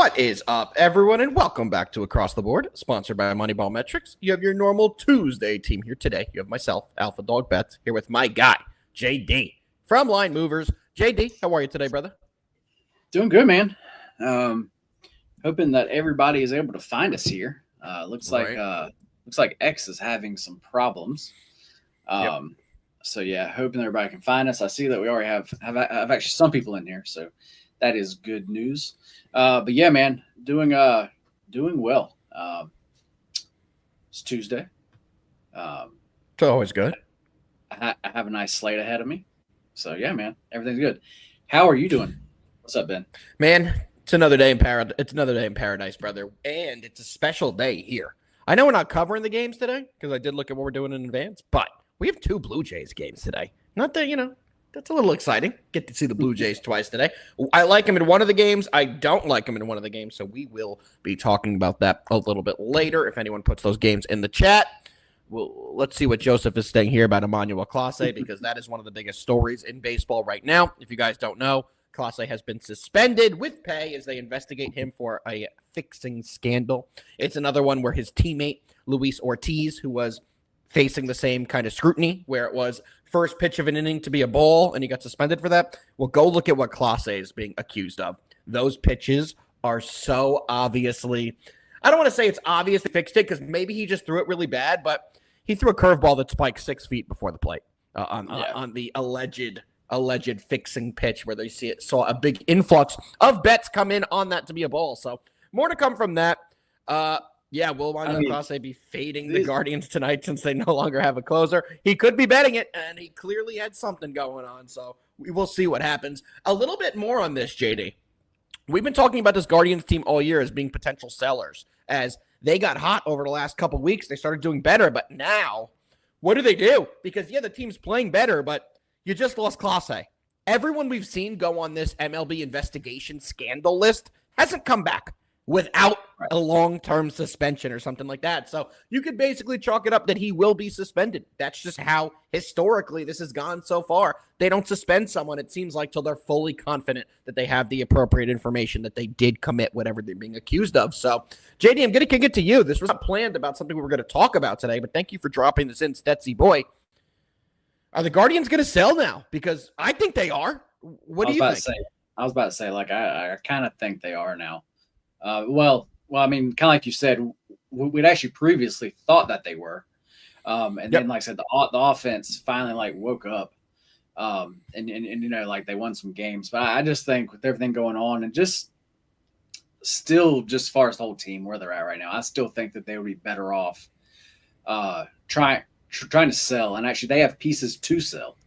What is up, everyone, and welcome back to Across the Board, sponsored by MoneyBall Metrics. You have your normal Tuesday team here today. You have myself, AlphaDog Bets, here with my guy, JD, from Line Movers. JD, how are you today, brother? Doing good, man. Hoping that everybody is able to find us here. Looks like X is having some problems. So yeah, hoping everybody can find us. I see that we already have actually some people in here, so that is good news. But yeah, man, doing well. It's Tuesday. It's always good. I have a nice slate ahead of me. So yeah, man, everything's good. How are you doing? What's up, Ben? Man, it's another day in paradise. It's another day in paradise, brother, and it's a special day here. I know we're not covering the games today because I did look at what we're doing in advance, but we have 2 Blue Jays games today. Not that, that's a little exciting. Get to see the Blue Jays twice today. I like them in one of the games. I don't like them in one of the games, so we will be talking about that a little bit later if anyone puts those games in the chat. Well, let's see what Joseph is saying here about Emmanuel Clase, because that is one of the biggest stories in baseball right now. If you guys don't know, Clase has been suspended with pay as they investigate him for a fixing scandal. It's another one where his teammate, Luis Ortiz, who was facing the same kind of scrutiny, where it was first pitch of an inning to be a ball, and he got suspended for that. Well, go look at what Clase is being accused of. Those pitches are so obviously, I don't want to say it's obvious they fixed it, because maybe he just threw it really bad, but he threw a curveball that spiked 6 feet before the plate on the alleged fixing pitch, where they saw a big influx of bets come in on that to be a ball. So more to come from that. Will Clase be fading the Guardians tonight since they no longer have a closer? He could be betting it, and he clearly had something going on. So we will see what happens. A little bit more on this, JD. We've been talking about this Guardians team all year as being potential sellers, as they got hot over the last couple of weeks. They started doing better, but now what do? Because, the team's playing better, but you just lost Clase. Everyone we've seen go on this MLB investigation scandal list hasn't come back without a long-term suspension or something like that. So you could basically chalk it up that he will be suspended. That's just how historically this has gone so far. They don't suspend someone, it seems like, till they're fully confident that they have the appropriate information that they did commit whatever they're being accused of. So, JD, I'm going to kick it to you. This was not planned about something we were going to talk about today, but thank you for dropping this in, Stetsy boy. Are the Guardians going to sell now? Because I think they are. What do you think? I was about to say, I kind of think they are now. Well, I mean, kind of like you said, we'd actually previously thought that they were. Then, like I said, the offense finally, woke up. And they won some games. But I just think with everything going on and just as far as the whole team, where they're at right now, I still think that they would be better off trying to sell. And actually, they have pieces to sell.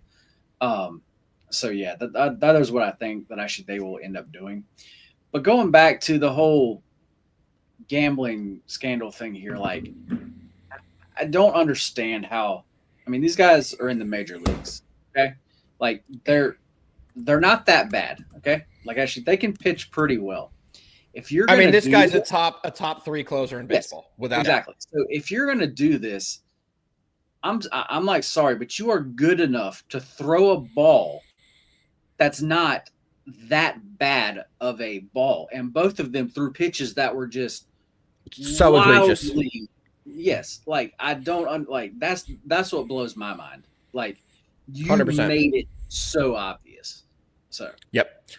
So, yeah, that is what I think that actually they will end up doing. But going back to the whole gambling scandal thing here, I don't understand how. I mean, these guys are in the major leagues, okay? They're not that bad, okay? Actually, they can pitch pretty well. If you're, this guy's a top 3 closer in baseball, without exactly. So if you're going to do this, I'm sorry, but you are good enough to throw a ball that's not that bad of a ball, and both of them threw pitches that were just so egregious. Yes, I don't that's what blows my mind. You 100%. made it so obvious. So yep.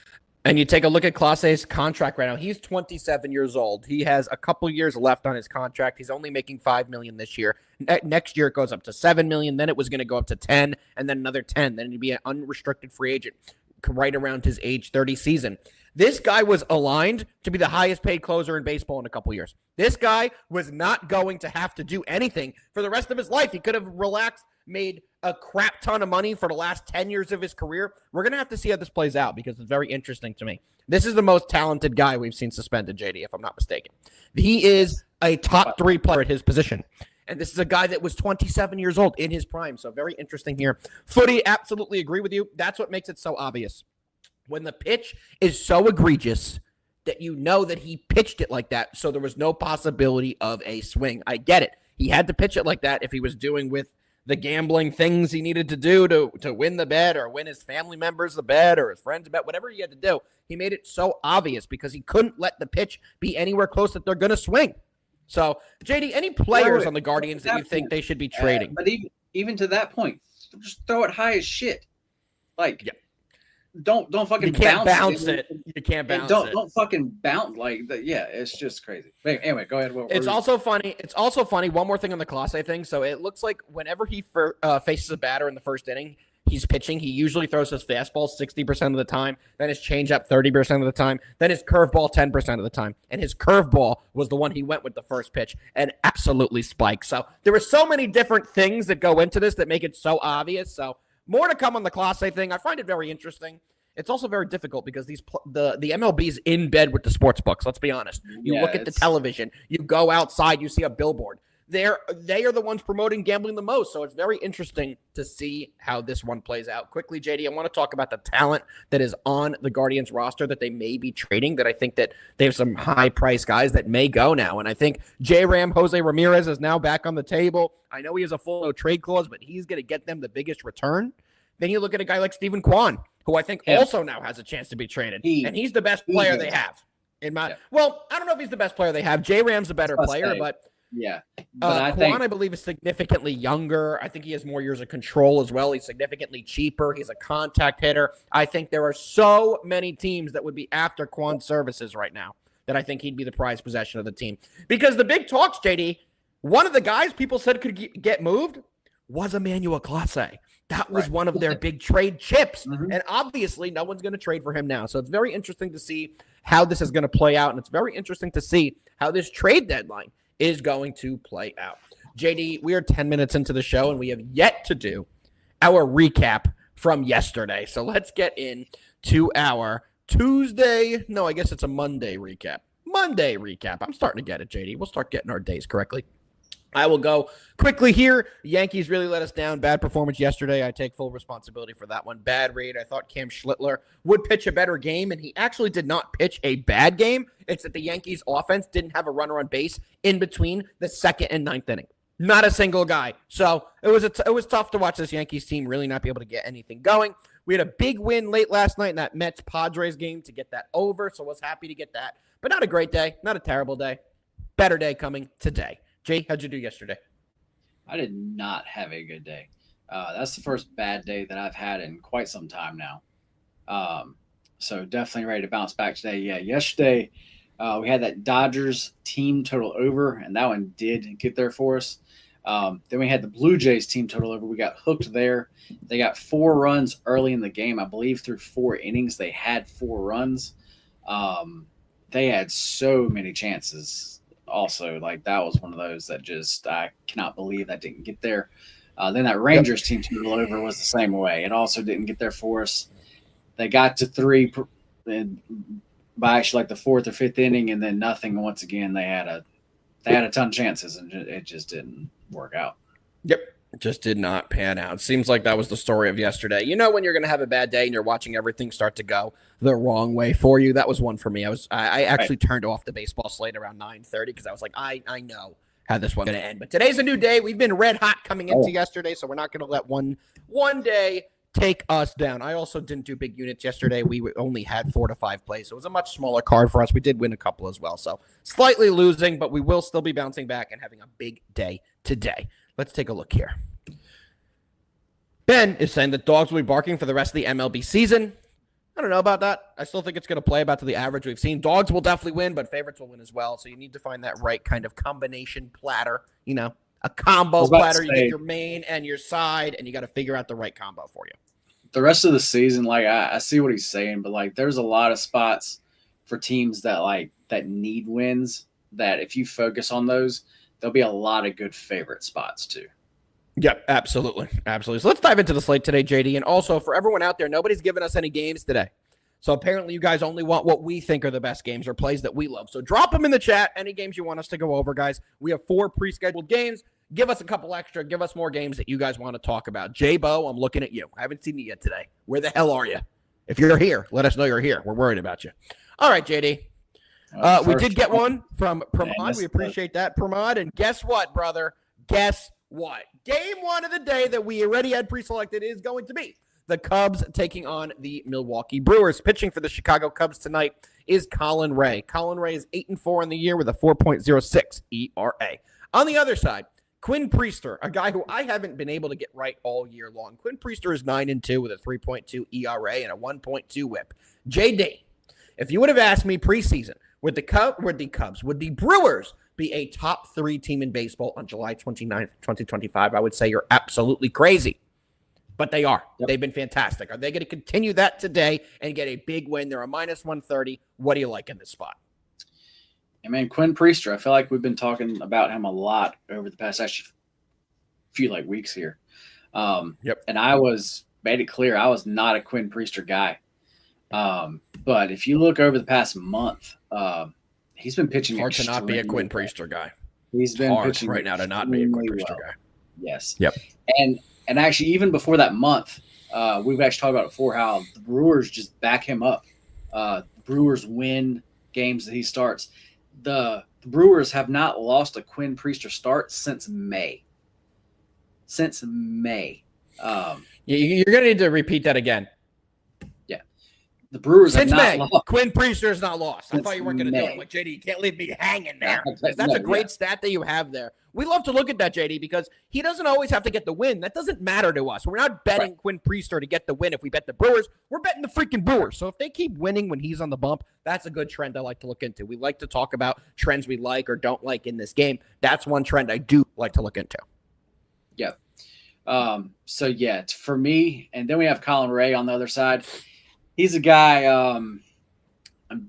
And you take a look at Clase's contract right now. He's 27 years old. He has a couple years left on his contract. He's only making $5 million this year. Next year it goes up to $7 million. Then it was going to go up to 10, and then another 10. Then he'd be an unrestricted free agent right around his age 30 season. This guy was aligned to be the highest paid closer in baseball in a couple years. This guy was not going to have to do anything for the rest of his life. He could have relaxed, made a crap ton of money for the last 10 years of his career. We're going to have to see how this plays out, because it's very interesting to me. This is the most talented guy we've seen suspended, JD, if I'm not mistaken. He is a top 3 player at his position. And this is a guy that was 27 years old in his prime. So very interesting here. Footy, absolutely agree with you. That's what makes it so obvious. When the pitch is so egregious that you know that he pitched it like that, so there was no possibility of a swing. I get it. He had to pitch it like that if he was doing with the gambling things he needed to do to win the bet or win his family members the bet or his friends the bet, whatever he had to do. He made it so obvious because he couldn't let the pitch be anywhere close that they're going to swing. So, JD, any players on the Guardians that you think they should be trading? But even to that point, just throw it high as shit. Like, don't fucking bounce it. You can't bounce it. Don't fucking bounce it's just crazy. Anyway, go ahead. It's also funny. One more thing on the Clase thing. So it looks like whenever he faces a batter in the first inning, he's pitching. He usually throws his fastball 60% of the time, then his changeup 30% of the time, then his curveball 10% of the time. And his curveball was the one he went with the first pitch and absolutely spiked. So there were so many different things that go into this that make it so obvious. So more to come on the Clase thing. I find it very interesting. It's also very difficult because the MLB's in bed with the sports books. Let's be honest. You look at the television. You go outside. You see a billboard. They are the ones promoting gambling the most. So it's very interesting to see how this one plays out. Quickly, JD, I want to talk about the talent that is on the Guardians roster that they may be trading, that I think that they have some high-priced guys that may go now. And I think J-Ram, Jose Ramirez, is now back on the table. I know he has a full no-trade clause, but he's going to get them the biggest return. Then you look at a guy like Stephen Kwan, who I think also now has a chance to be traded. And he's the best player they have. Well, I don't know if he's the best player they have. J-Ram's a better player, but Kwan, I believe, is significantly younger. I think he has more years of control as well. He's significantly cheaper. He's a contact hitter. I think there are so many teams that would be after Kwan's services right now that I think he'd be the prized possession of the team. Because the big talks, JD, one of the guys people said could get moved was Emmanuel Clase. That was one of their big trade chips. And obviously, no one's going to trade for him now. So it's very interesting to see how this is going to play out. And it's very interesting to see how this trade deadline is going to play out. JD, we are 10 minutes into the show, and we have yet to do our recap from yesterday. So let's get into our Tuesday. No, I guess it's a Monday recap. I'm starting to get it, JD. We'll start getting our days correctly. I will go quickly here. Yankees really let us down. Bad performance yesterday. I take full responsibility for that one. Bad read. I thought Cam Schlittler would pitch a better game, and he actually did not pitch a bad game. It's that the Yankees offense didn't have a runner on base in between the second and ninth inning. Not a single guy. So it was tough to watch this Yankees team really not be able to get anything going. We had a big win late last night in that Mets-Padres game to get that over, so I was happy to get that. But not a great day. Not a terrible day. Better day coming today. Jay, how'd you do yesterday? I did not have a good day. That's the first bad day that I've had in quite some time now. So definitely ready to bounce back today. Yeah, yesterday we had that Dodgers team total over, and that one did get there for us. Then we had the Blue Jays team total over. We got hooked there. They got 4 runs early in the game. I believe through 4 innings they had 4 runs. They had so many chances. Also, like, that was one of those that just I cannot believe that didn't get there. Then that Rangers team total over was the same way. It also didn't get there for us. They got to 3 by actually like the 4th or 5th inning, and then nothing. Once again, they had a ton of chances, and it just didn't work out. Yep. It just did not pan out. Seems like that was the story of yesterday. You know when you're going to have a bad day and you're watching everything start to go the wrong way for you? That was one for me. I actually turned off the baseball slate around 9:30 because I was like, I know how this one's going to end. But today's a new day. We've been red hot coming into yesterday, so we're not going to let one day take us down. I also didn't do big units yesterday. We only had 4 to 5 plays, so it was a much smaller card for us. We did win a couple as well, so slightly losing, but we will still be bouncing back and having a big day today. Let's take a look here. Ben is saying that dogs will be barking for the rest of the MLB season. I don't know about that. I still think it's going to play about to the average we've seen. Dogs will definitely win, but favorites will win as well. So you need to find that right kind of combination platter, a combo platter. You get your main and your side, and you got to figure out the right combo for you. The rest of the season, like, I see what he's saying, but like, there's a lot of spots for teams that need wins, that if you focus on those, there'll be a lot of good favorite spots too. Yep, absolutely. So let's dive into the slate today, JD. And also, for everyone out there, nobody's given us any games today. So apparently you guys only want what we think are the best games or plays that we love. So drop them in the chat, any games you want us to go over, guys. We have 4 pre-scheduled games. Give us a couple extra. Give us more games that you guys want to talk about. J-Bo, I'm looking at you. I haven't seen you yet today. Where the hell are you? If you're here, let us know you're here. We're worried about you. All right, JD. We did get one from Pramod. We appreciate that, Pramod. And guess what, brother? Guess what? Game one of the day that we already had pre-selected is going to be the Cubs taking on the Milwaukee Brewers. Pitching for the Chicago Cubs tonight is Colin Ray. Colin Ray is 8-4 in the year with a 4.06 ERA. On the other side, Quinn Priester, a guy who I haven't been able to get right all year long. Quinn Priester is 9-2 with a 3.2 ERA and a 1.2 WHIP. JD, if you would have asked me preseason, would the Brewers be a top 3 team in baseball on July 29th, 2025, I would say you're absolutely crazy. But they are. Yep. They've been fantastic. Are they going to continue that today and get a big win? They're a minus 130. What do you like in this spot? I mean, Quinn Priester, I feel like we've been talking about him a lot over the past actually few weeks here. Yep. And I made it clear I was not a Quinn Priester guy. But if you look over the past month, he's been pitching. Hard to not be a Quinn Priester guy. He's been hard pitching right now to not be a Quinn Priester guy. Yes. Yep. And actually, even before that month, we've actually talked about it before how the Brewers just back him up. The Brewers win games that he starts. The Brewers have not lost a Quinn Priester start since May. You're going to need to repeat that again. The Brewers since have not May. Lost. Quinn Priester is not lost. Since I thought you weren't going to do it. I'm like, JD, you can't leave me hanging there. That's a great stat that you have there. We love to look at that, JD, because he doesn't always have to get the win. That doesn't matter to us. We're not betting Quinn Priester to get the win. If we bet the Brewers, we're betting the freaking Brewers. So if they keep winning when he's on the bump, that's a good trend I like to look into. We like to talk about trends we like or don't like in this game. That's one trend I do like to look into. Yep. For me, and then we have Colin Ray on the other side. He's a guy. I'm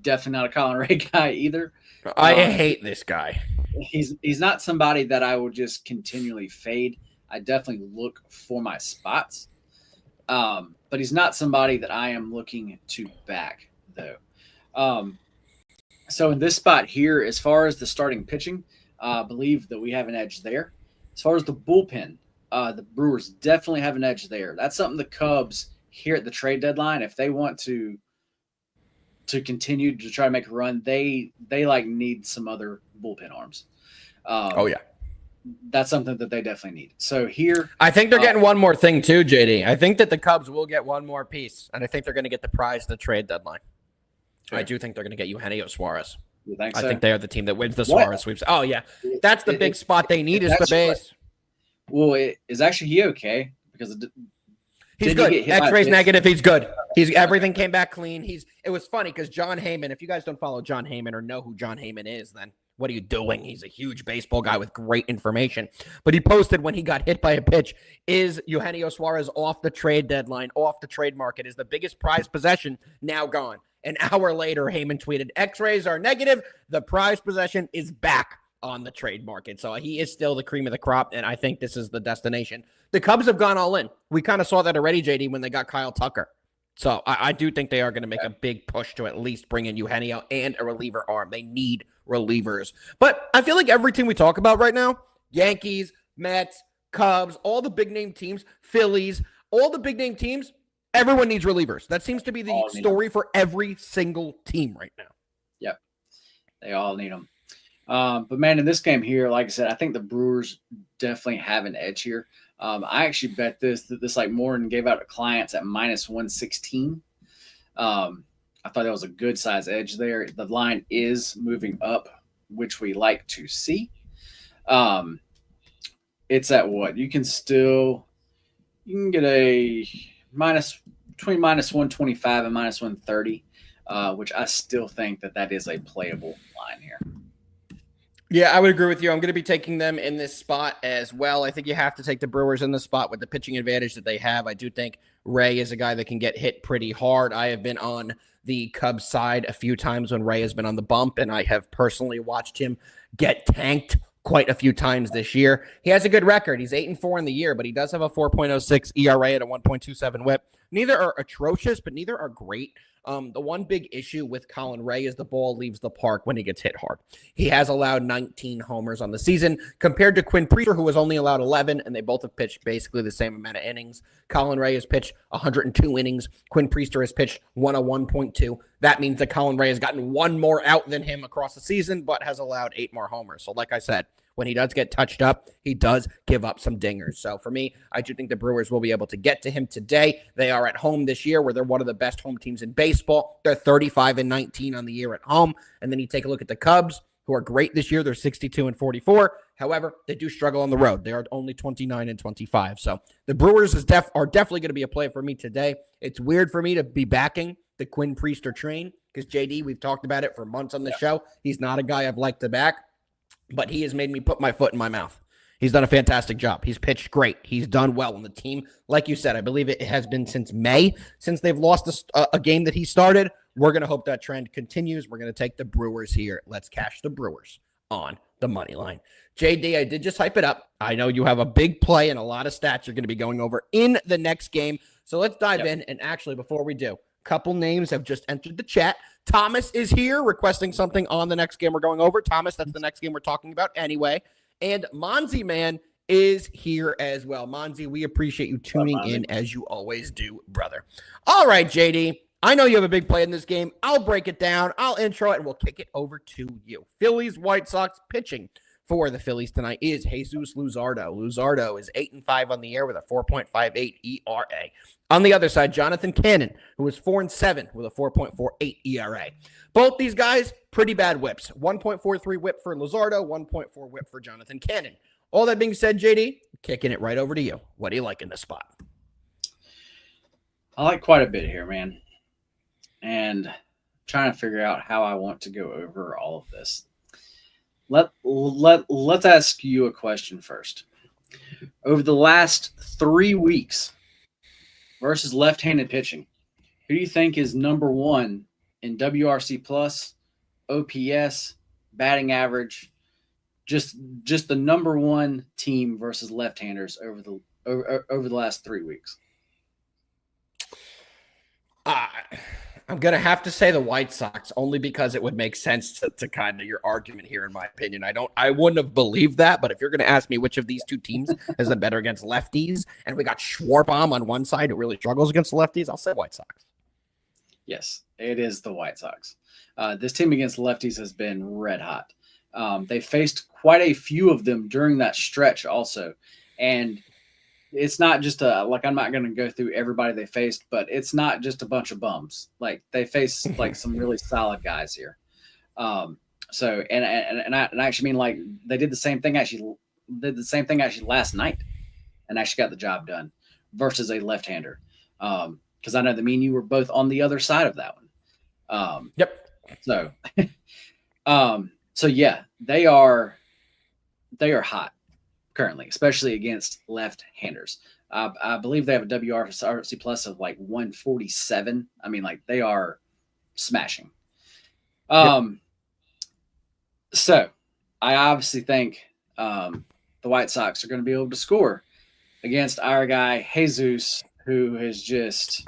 definitely not a Colin Ray guy either. I hate this guy. He's not somebody that I will just continually fade. I definitely look for my spots, but he's not somebody that I am looking to back though. So in this spot here, as far as the starting pitching, I believe that we have an edge there. As far as the bullpen, the Brewers definitely have an edge there. That's something the Cubs here at the trade deadline, if they want to continue to try to make a run, they need some other bullpen arms. That's something that they definitely need. So here, I think they're getting one more thing too, JD. I think that the Cubs will get one more piece, and I think they're going to get the prize at the trade deadline. Sure. I do think they're going to get Eugenio Suarez. You think so? I think they are the team that wins the Suarez sweeps. Oh yeah, that's the big spot they need is the base. Is actually he okay? Because he's good. X-ray's negative. He's good. Everything came back clean. It was funny because John Heyman, if you guys don't follow John Heyman or know who John Heyman is, then what are you doing? He's a huge baseball guy with great information. But he posted when he got hit by a pitch, is Eugenio Suarez off the trade deadline, off the trade market? Is the biggest prize possession now gone? An hour later, Heyman tweeted, X-rays are negative. The prize possession is back on the trade market. So he is still the cream of the crop, and I think this is the destination. The Cubs have gone all in. We kind of saw that already, JD, when they got Kyle Tucker. So I do think they are going to make a big push to at least bring in Eugenio and a reliever arm. They need relievers. But I feel like every team we talk about right now, Yankees, Mets, Cubs, all the big-name teams, Phillies, all the big-name teams, everyone needs relievers. That seems to be the story for every single team right now. Yep. They all need them. But, man, in this game here, like I said, I think the Brewers definitely have an edge here. I actually bet this more and gave out to clients at minus 116. I thought that was a good size edge there. The line is moving up, which we like to see. It's at what? You can get a between minus 125 and minus 130, which I still think that is a playable line here. Yeah, I would agree with you. I'm going to be taking them in this spot as well. I think you have to take the Brewers in this spot with the pitching advantage that they have. I do think Ray is a guy that can get hit pretty hard. I have been on the Cubs side a few times when Ray has been on the bump, and I have personally watched him get tanked quite a few times this year. He has a good record. He's 8-4 in the year, but he does have a 4.06 ERA and a 1.27 WHIP. Neither are atrocious, but neither are great. The one big issue with Colin Ray is the ball leaves the park when he gets hit hard. He has allowed 19 homers on the season compared to Quinn Priester, who has only allowed 11, and they both have pitched basically the same amount of innings. Colin Ray has pitched 102 innings. Quinn Priester has pitched 101.2. That means that Colin Ray has gotten one more out than him across the season, but has allowed 8 more homers. So like I said, when he does get touched up, he does give up some dingers. So for me, I do think the Brewers will be able to get to him today. They are at home this year, where they're one of the best home teams in baseball. They're 35-19 on the year at home. And then you take a look at the Cubs, who are great this year. They're 62-44. However, they do struggle on the road. They are only 29-25. So the Brewers are definitely going to be a play for me today. It's weird for me to be backing the Quinn Priester train because JD, we've talked about it for months on the show. He's not a guy I've liked to back, but he has made me put my foot in my mouth. He's done a fantastic job. He's pitched great. He's done well on the team. Like you said, I believe it has been since May since they've lost a game that he started. We're going to hope that trend continues. We're going to take the Brewers here. Let's cash the Brewers on the money line. JD, I did just hype it up. I know you have a big play and a lot of stats you're going to be going over in the next game. So let's dive in. And actually, before we do, a couple names have just entered the chat. Thomas is here requesting something on the next game we're going over. Thomas, that's the next game we're talking about anyway. And Monzi Man is here as well. Monzi, we appreciate you tuning in as you always do, brother. All right, JD. I know you have a big play in this game. I'll break it down. I'll intro it, and we'll kick it over to you. Phillies, White Sox pitching for the Phillies tonight is Jesus Luzardo. Luzardo is 8-5 on the year with a 4.58 ERA. On the other side, Jonathan Cannon, who is 4-7 with a 4.48 ERA. Both these guys, pretty bad whips. 1.43 whip for Luzardo, 1.4 whip for Jonathan Cannon. All that being said, JD, kicking it right over to you. What do you like in this spot? I like quite a bit here, man. And trying to figure out how I want to go over all of this. Let's ask you a question first. Over the last 3 weeks versus left-handed pitching, who do you think is number one in WRC plus, OPS, batting average, just the number one team versus left-handers over the last 3 weeks? I'm going to have to say the White Sox only because it would make sense to kind of your argument here, in my opinion. I wouldn't have believed that, but if you're going to ask me which of these two teams has been better against lefties, and we got Schwarbaum on one side who really struggles against lefties, I'll say White Sox. Yes, it is the White Sox. This team against lefties has been red hot. They faced quite a few of them during that stretch also. And it's not just I'm not going to go through everybody they faced, but it's not just a bunch of bums. Like they face like some really solid guys here. So I actually mean like they did the same thing actually last night and actually got the job done versus a left-hander. Because I know that me and you were both on the other side of that one. Yep. So, so yeah, they are hot currently, especially against left-handers. I believe they have a WRC plus of like 147. I mean, like they are smashing. So I obviously think the White Sox are going to be able to score against our guy Jesus, who is just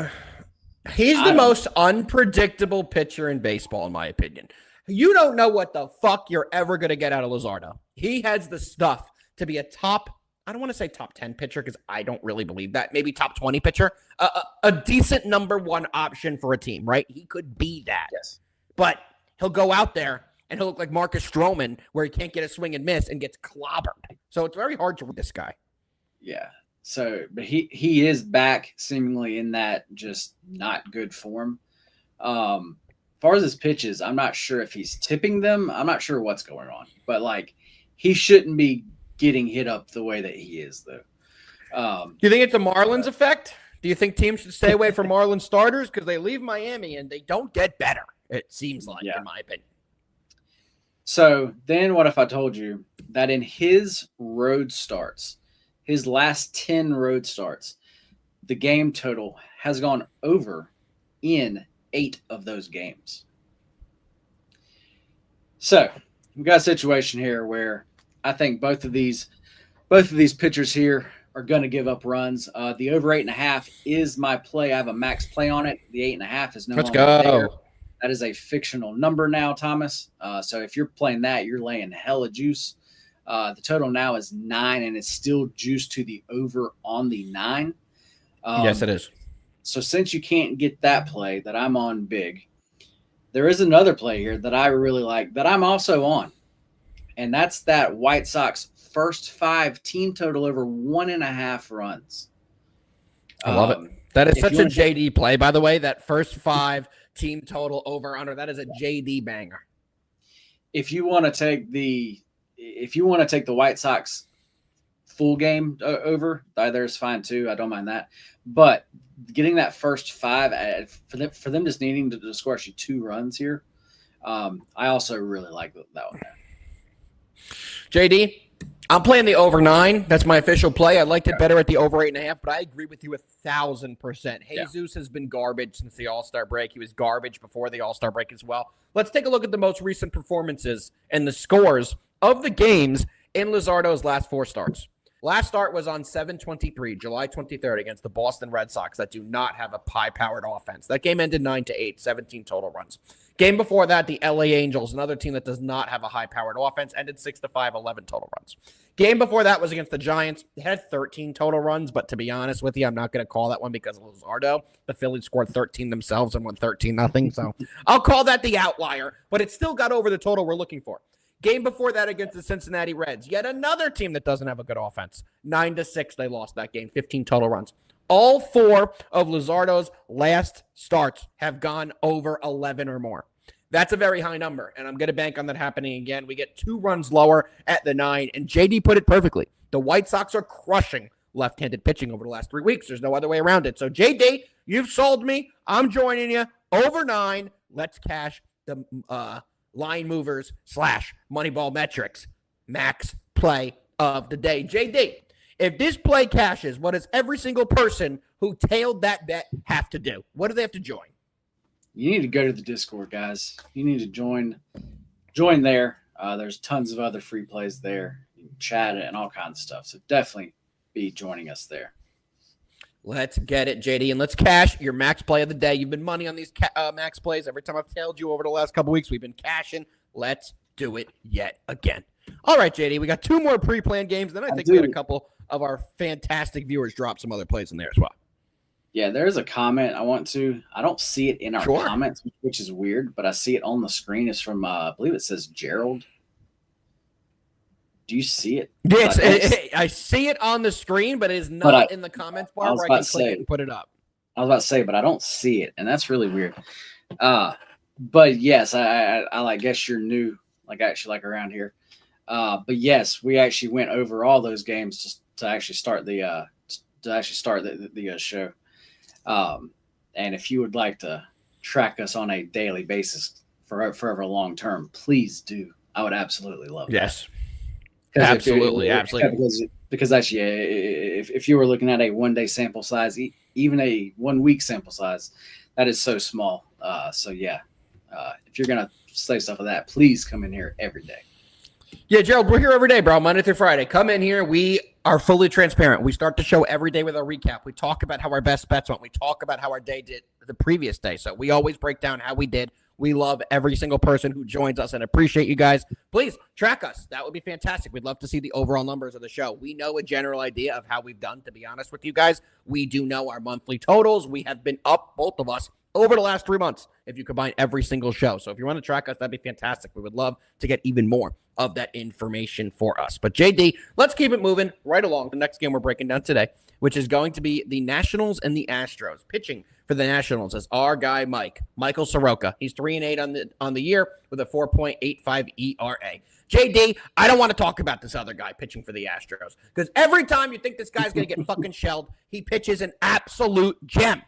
he's the most unpredictable pitcher in baseball, in my opinion. You don't know what the fuck you're ever going to get out of Luzardo. He has the stuff to be a top, I don't want to say top 10 pitcher because I don't really believe that. Maybe top 20 pitcher. A decent number one option for a team, right? He could be that. Yes. But he'll go out there and he'll look like Marcus Stroman where he can't get a swing and miss and gets clobbered. So it's very hard to read this guy. Yeah. So, but he is back seemingly in that just not good form. As far as his pitches, I'm not sure if he's tipping them. I'm not sure what's going on. But, like, he shouldn't be getting hit up the way that he is, though. Do you think it's a Marlins effect? Do you think teams should stay away from Marlins starters? Because they leave Miami and they don't get better, it seems like, in my opinion. So then what if I told you that in his road starts, his last 10 road starts, the game total has gone over in 8 of those games. So we've got a situation here where I think both of these pitchers here are going to give up runs. The over 8.5 is my play. I have a max play on it. The 8.5 is no longer there. That is a fictional number now, Thomas. So if you're playing that, you're laying hella juice. The total now is 9, and it's still juiced to the over on the 9. Yes, it is. So since you can't get that play that I'm on big, there is another play here that I really like that I'm also on. and that's that White Sox first 5 team total over 1.5 runs. I love it. That is such a JD play, by the way. That first 5 team total over under. That is a JD banger. If you want to take the White Sox full game over, either is fine too. I don't mind that. But getting that first 5 for them just needing to score actually 2 runs here, I also really like that one. JD, I'm playing the over 9. That's my official play. I liked it better at the over 8.5, but I agree with you 1,000%. Jesus has been garbage since the All-Star break. He was garbage before the All-Star break as well. Let's take a look at the most recent performances and the scores of the games in Luzardo's last 4 starts. Last start was on 7/23, July 23rd, against the Boston Red Sox that do not have a high-powered offense. That game ended 9-8, 17 total runs. Game before that, the LA Angels, another team that does not have a high-powered offense, ended 6-5, 11 total runs. Game before that was against the Giants. It had 13 total runs, but to be honest with you, I'm not going to call that one because of Luzardo. The Phillies scored 13 themselves and won 13-0, so I'll call that the outlier, but it still got over the total we're looking for. Game before that against the Cincinnati Reds, yet another team that doesn't have a good offense. 9-6, they lost that game, 15 total runs. All 4 of Luzardo's last starts have gone over 11 or more. That's a very high number, and I'm going to bank on that happening again. We get 2 runs lower at the 9, and JD put it perfectly. The White Sox are crushing left-handed pitching over the last 3 weeks. There's no other way around it. So, JD, you've sold me. I'm joining you. Over 9. Let's cash the line movers / MoneyBall metrics. Max play of the day. JD, if this play cashes, what does every single person who tailed that bet have to do? What do they have to join? You need to go to the Discord, guys. You need to join there. There's tons of other free plays there. You can chat it and all kinds of stuff. So definitely be joining us there. Let's get it, JD, and let's cash your max play of the day. You've been money on these max plays. Every time I've tailed you over the last couple weeks, we've been cashing. Let's do it yet again. All right, JD, we got 2 more pre-planned games. Then I think we had a couple of our fantastic viewers drop some other plays in there as well. Yeah, there's a comment I don't see it in our comments, which is weird, but I see it on the screen. It's from, I believe it says Gerald. Do you see it? Yes, I see it on the screen, but it is not in the comments bar where I can click it and put it up. I was about to say, but I don't see it, and that's really weird. But yes, I guess you're new, actually around here. But yes, we actually went over all those games just to actually start the show. And if you would like to track us on a daily basis forever long term, please do. I would absolutely love that. Yes. Absolutely. Because actually, if you were looking at a 1-day sample size, even a 1-week sample size, that is so small. So yeah, if you're gonna say stuff like that, please come in here every day. Yeah, Gerald, we're here every day, bro. Monday through Friday. Come in here. We are fully transparent. We start the show every day with our recap. We talk about how our best bets went. We talk about how our day did the previous day. So we always break down how we did. We love every single person who joins us and appreciate you guys. Please track us. That would be fantastic. We'd love to see the overall numbers of the show. We know a general idea of how we've done, to be honest with you guys. We do know our monthly totals. We have been up, both of us, over the last 3 months if you combine every single show. So if you want to track us, that'd be fantastic. We would love to get even more of that information for us. But JD, let's keep it moving right along. The next game we're breaking down today, which is going to be the Nationals and the Astros. Pitching for the Nationals is our guy Michael Soroka. He's 3-8 on the year with a 4.85 ERA. JD, I don't want to talk about this other guy pitching for the Astros because every time you think this guy's going to get fucking shelled, he pitches an absolute gem.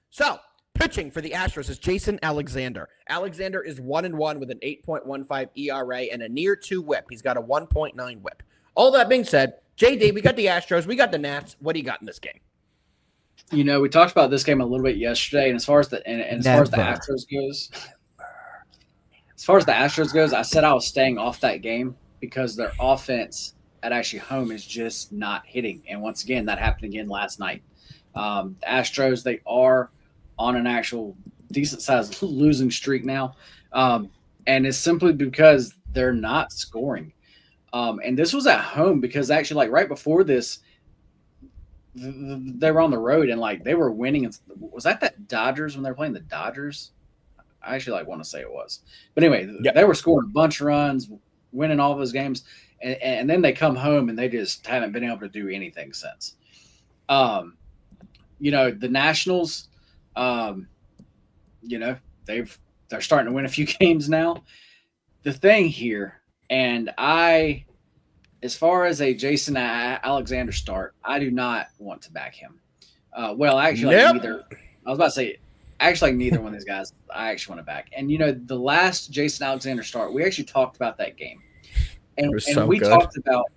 So, pitching for the Astros is Jason Alexander. Alexander is 1-1 with an 8.15 ERA and a near 2 whip. He's got a 1.9 whip. All that being said, JD, we got the Astros, we got the Nats. What do you got in this game? You know, we talked about this game a little bit yesterday, and as far as the Astros goes, I said I was staying off that game because their offense at actually home is just not hitting. And once again, that happened again last night. The Astros, they are on an actual decent-sized losing streak now. And it's simply because they're not scoring. And this was at home because actually, right before this, they were on the road and, they were winning. And was that Dodgers when they were playing the Dodgers? I actually, want to say it was. But anyway, They were scoring a bunch of runs. winning all those games, and then they come home and they just haven't been able to do anything since. The Nationals, they're starting to win a few games now. The thing here, and as far as a Jason Alexander start, I do not want to back him. Neither. I was about to say, actually, neither one of these guys I actually want to back. And the last Jason Alexander start, we actually talked about that game, and we good. Talked about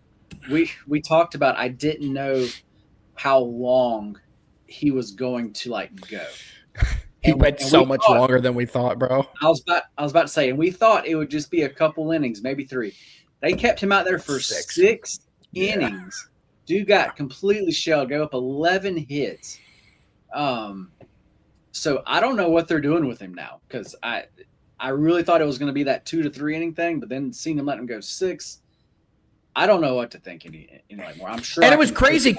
we talked about I didn't know how long he was going to go. He went so much longer than we thought, bro. I was about to say, and we thought it would just be a couple innings, maybe 3. They kept him out there for 6 innings. Dude got completely shelled, gave up 11 hits. So I don't know what they're doing with him now, because I really thought it was going to be that 2 to 3 inning thing, but then seeing him let him go 6, I don't know what to think anymore. I'm sure. And it was crazy.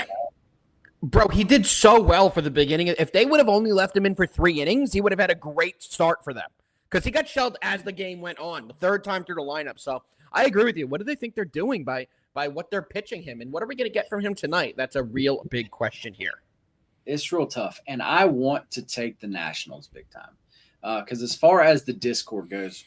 Bro, he did so well for the beginning. If they would have only left him in for 3 innings, he would have had a great start for them, because he got shelled as the game went on, the 3rd time through the lineup. So I agree with you. What do they think they're doing by what they're pitching him, and what are we going to get from him tonight? That's a real big question here. It's real tough, and I want to take the Nationals big time, because as far as the Discord goes,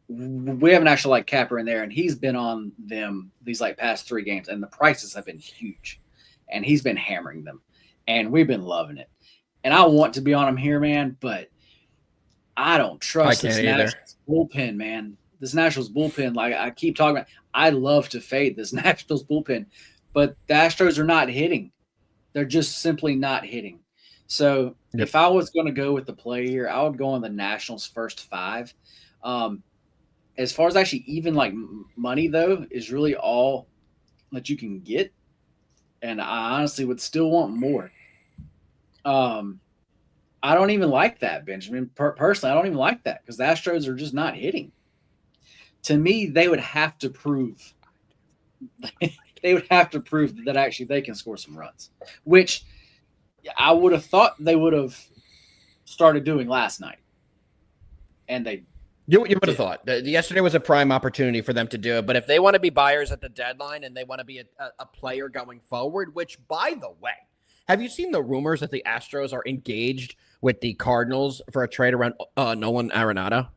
we have an actual capper in there, and he's been on them these past 3 games, and the prices have been huge. And he's been hammering them, and we've been loving it. And I want to be on him here, man, but I don't trust this Nationals bullpen, man. This Nationals bullpen, I keep talking about, I love to fade this Nationals bullpen, but the Astros are not hitting. They're just simply not hitting. So if I was going to go with the play here, I would go on the Nationals first 5. As far as actually even money, though, is really all that you can get. And I honestly would still want more. I don't even like that, Benjamin. Personally, I don't even like that, because the Astros are just not hitting. To me, they would have to prove that actually they can score some runs, which I would have thought they would have started doing last night. And they You would have thought. Yesterday was a prime opportunity for them to do it. But if they want to be buyers at the deadline and they want to be a player going forward, which, by the way, have you seen the rumors that the Astros are engaged with the Cardinals for a trade around Nolan Arenado?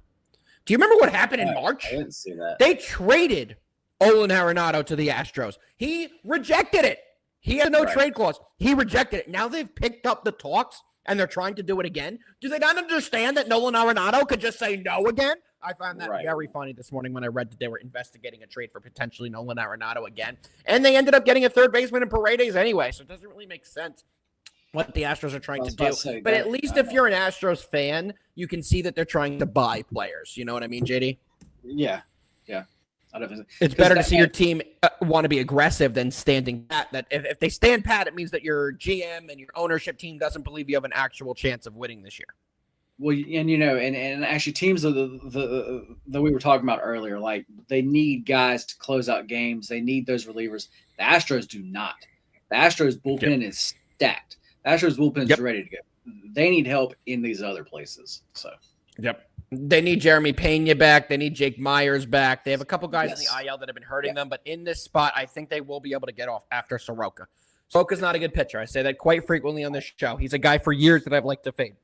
Do you remember what happened in March? I didn't see that. They traded Nolan Arenado to the Astros. He rejected it. He had no trade clause. He rejected it. Now they've picked up the talks, and they're trying to do it again. Do they not understand that Nolan Arenado could just say no again? I found that very funny this morning when I read that they were investigating a trade for potentially Nolan Arenado again. And they ended up getting a third baseman in Paredes anyway, so it doesn't really make sense what the Astros are trying to do. But at least if you're an Astros fan, you can see that they're trying to buy players. You know what I mean, JD? Yeah. It's better to see your team want to be aggressive than standing pat. That if they stand pat, it means that your GM and your ownership team doesn't believe you have an actual chance of winning this year. Well, and actually teams that we were talking about earlier, they need guys to close out games. They need those relievers. The Astros do not. The Astros bullpen is stacked. The Astros bullpen is ready to go. They need help in these other places. So. They need Jeremy Pena back. They need Jake Myers back. They have a couple guys in the IL that have been hurting them, but in this spot, I think they will be able to get off after Soroka. Soroka's not a good pitcher. I say that quite frequently on this show. He's a guy for years that I've liked to fade.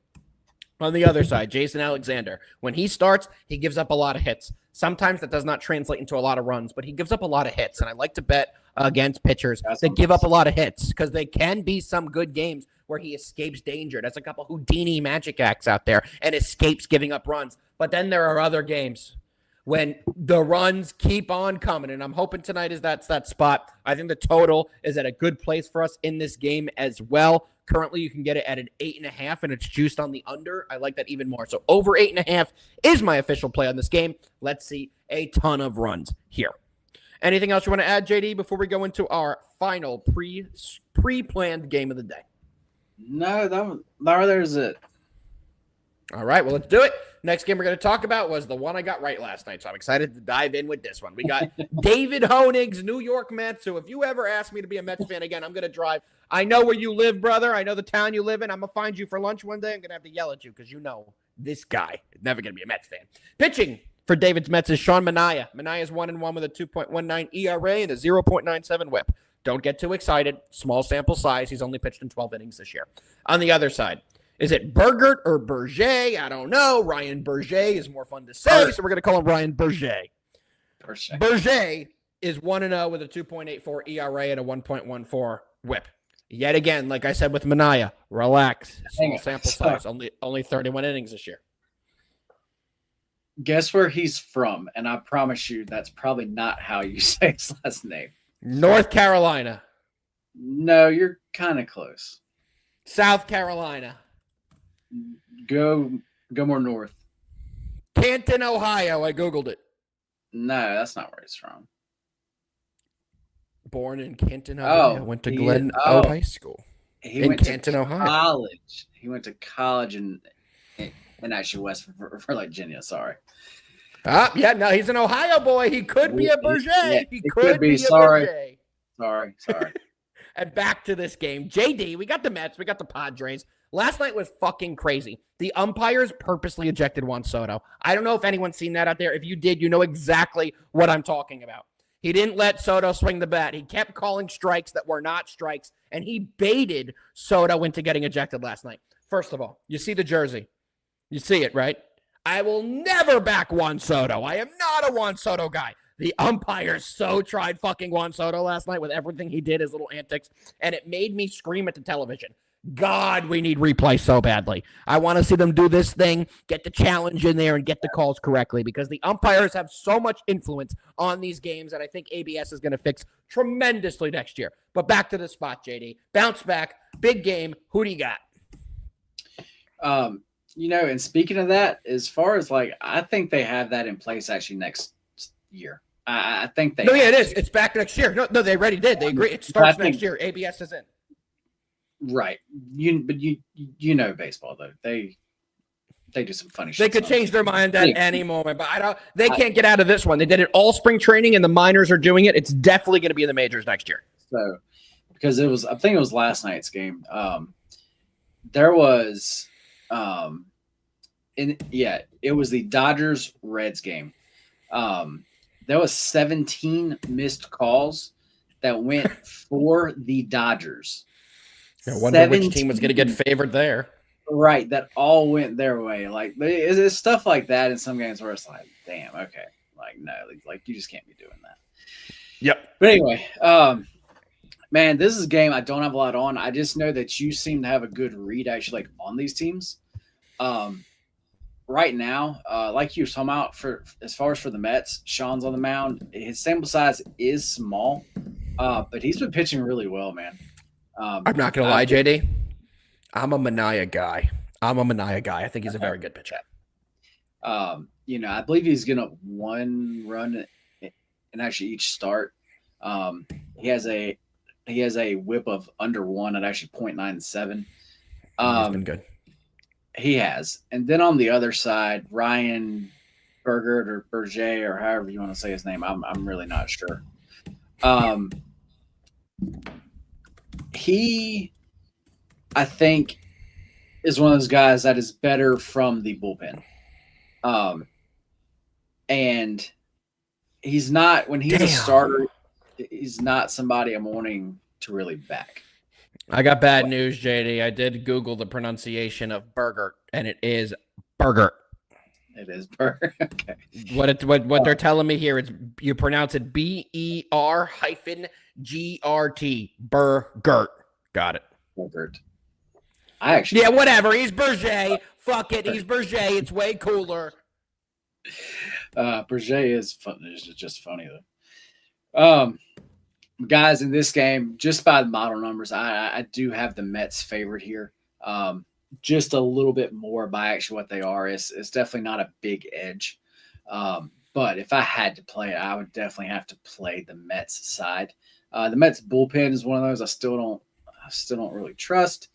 On the other side, Jason Alexander, when he starts, he gives up a lot of hits. Sometimes that does not translate into a lot of runs, but he gives up a lot of hits, and I like to bet against pitchers that give up a lot of hits, because they can be some good games where he escapes danger. There's a couple Houdini magic acts out there and escapes giving up runs. But then there are other games when the runs keep on coming, and I'm hoping tonight is that spot. I think the total is at a good place for us in this game as well. Currently, you can get it at an 8.5, and it's juiced on the under. I like that even more. So over 8.5 is my official play on this game. Let's see a ton of runs here. Anything else you want to add, JD, before we go into our final pre-planned game of the day? No, there's it. All right, well, let's do it. Next game we're going to talk about was the one I got right last night, so I'm excited to dive in with this one. We got David Honig's New York Mets, so if you ever ask me to be a Mets fan again, I'm going to drive. I know where you live, brother. I know the town you live in. I'm going to find you for lunch one day. I'm going to have to yell at you because you know this guy is never going to be a Mets fan. Pitching for David's Mets is Sean Manaea. Manaea is 1-1 with a 2.19 ERA and a 0.97 whip. Don't get too excited. Small sample size. He's only pitched in 12 innings this year. On the other side, is it Bergert or Berger? I don't know. Ryan Berger is more fun to say, so we're going to call him Ryan Berger. Berger is 1-0 with a 2.84 ERA and a 1.14 whip. Yet again, like I said with Manaea, relax. Small sample size. Only 31 innings this year. Guess where he's from, and I promise you that's probably not how you say his last name. North Carolina. No, you're kind of close. South Carolina. Go more north. Canton, Ohio. I Googled it. No, that's not where he's from. Born in Canton, Ohio. Went to Glen Oak High School. He went Canton, to Ohio. College. He went to college in actually West Virginia. Sorry. Yeah, no, he's an Ohio boy. He could be a Berger. Yeah, he could be a sorry. Berger. Sorry. And back to this game. JD, we got the Mets. We got the Padres. Last night was fucking crazy. The umpires purposely ejected Juan Soto. I don't know if anyone's seen that out there. If you did, you know exactly what I'm talking about. He didn't let Soto swing the bat. He kept calling strikes that were not strikes, and he baited Soto into getting ejected last night. First of all, you see the jersey. You see it, right? I will never back Juan Soto. I am not a Juan Soto guy. The umpires so tried fucking Juan Soto last night with everything he did, his little antics, and it made me scream at the television. God, we need replay so badly. I want to see them do this thing, get the challenge in there, and get the calls correctly because the umpires have so much influence on these games that I think ABS is going to fix tremendously next year. But back to the spot, JD. Bounce back, big game. Who do you got? And speaking of that, as far as I think they have that in place actually next year. I think they. No, yeah, it is. It's back next year. No, they already did. They agree. It starts next year. ABS is in. Right. But you know baseball though. They do some funny shit. They could change their mind at any moment, but they can't get out of this one. They did it all spring training and the minors are doing it. It's definitely going to be in the majors next year. So because I think it was last night's game. There was it was the Dodgers Reds game. There was 17 missed calls that went for the Dodgers. I wonder which team was going to get favored there. Right, that all went their way. It's stuff like that in some games where it's like, damn, okay, no, you just can't be doing that. Yep. But anyway, man, this is a game I don't have a lot on. I just know that you seem to have a good read actually on these teams. Right now, like you were talking about, as far as for the Mets, Sean's on the mound. His sample size is small, but he's been pitching really well, man. I'm not going to lie, JD. I'm a Manaea guy. I think he's a very good pitcher. I believe he's given up one run in actually each start. He has a whip of under 1 at actually 0.97. He's been good. He has. And then on the other side, Ryan Bergert or Berger or however you want to say his name, I'm really not sure. He, I think, is one of those guys that is better from the bullpen. And he's not, when he's a starter, he's not somebody I'm wanting to really back. I got bad news, JD. I did Google the pronunciation of Bergert, and it is Bergert. It is Bergert. Okay. What they're telling me here is you pronounce it BER-GRT. Bergert. Got it. Bergert. Yeah, whatever. He's Berger. Fuck it. He's Berger. It's way cooler. Berger is fun. It's just funny though. Guys, in this game, just by the model numbers, I do have the Mets favored here. Just a little bit more by actually what they are. It's definitely not a big edge. But if I had to play it, I would definitely have to play the Mets side. The Mets bullpen is one of those I still don't really trust.